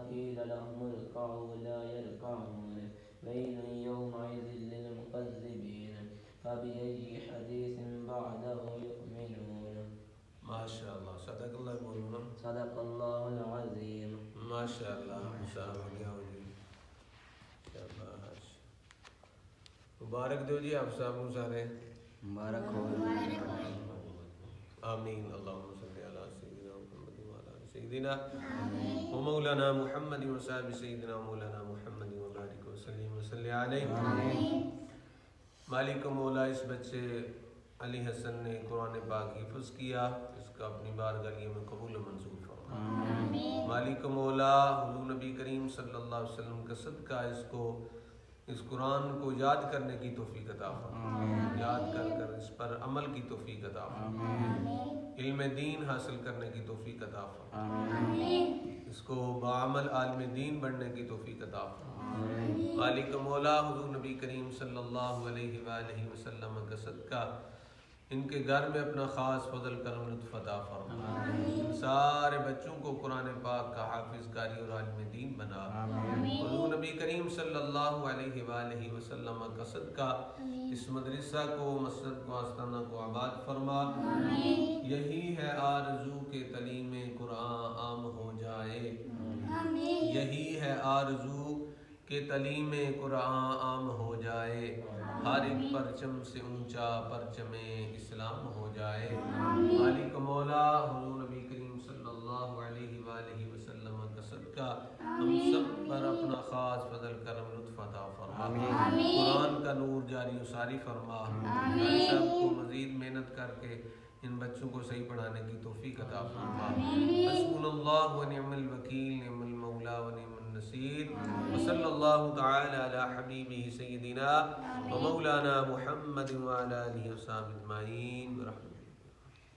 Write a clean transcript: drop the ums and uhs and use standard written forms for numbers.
قيل لهم اركعوا لا يركعون ويل يومئذ للمكذبين فبأي حديث بعده يؤمنون. ماشاء اللہ. صدق اللہ بولنا. صدق اللہ العظیم. ماشاء اللہ. صاحب کیا ہو جی. مبارک دو جی آپ صاحب کو سارے. مبارک ہو. آمین. اللہم صلی علی سیدنا محمد وعلی سیدنا و مولانا محمد و صحابہ سیدنا مولانا محمد و بارک وسلم وصلی علیہ. مالک و مولا اس بچے علی حسن نے قرآن پاک حفظ کیا، اس کا اپنی بارگاہ میں قبول و منظور فرما. مالک و مولا حضور نبی کریم صلی اللہ علیہ وسلم کا صدقہ اس قرآن کو یاد کرنے کی توفیق عطا فرما. یاد کر کر اس پر عمل کی توفیق عطا فرما. علم دین حاصل کرنے کی توفیق عطا فرما. اس کو بعمل عالم دین بننے کی توفیق عطا فرما. مالک و مولا حضور نبی کریم صلی اللہ علیہ وآلہ وسلم کا صدقہ ان کے گھر میں اپنا خاص فضل کرم لطف عطا فرما. ان سارے بچوں کو قرآن پاک کا حافظ قاری اور عالم دین بنا. حضور نبی کریم صلی اللہ علیہ وآلہ وسلم کا صدقہ اس مدرسہ کو، مسجد کو، آستانہ کو آباد فرما. یہی ہے آرزو کہ تعلیم قرآن عام ہو جائے. یہی ہے آرزو کہ تعلیم قرآن عام ہو جائے. ہر ایک پرچم سے اونچا پرچم اسلام ہو جائے. مالک مولا حضور نبی کریم صلی اللہ علیہ وآلہ وسلم کا صدقہ ہم سب پر اپنا خاص فضل کرم لطف عطا فرما. قرآن کا نور جاری و ساری فرما. سب کو مزید محنت کر کے ان بچوں کو صحیح پڑھانے کی توفیق عطا فرما. حسبنا اللہ و نعم الوکیل، نعم المولا و نعم النصیر. وصلی اللہ تعالی علی حبیبہ سیدنا و مولانا محمد وعلی آلہ وصحبہ اجمعین برحمتہ.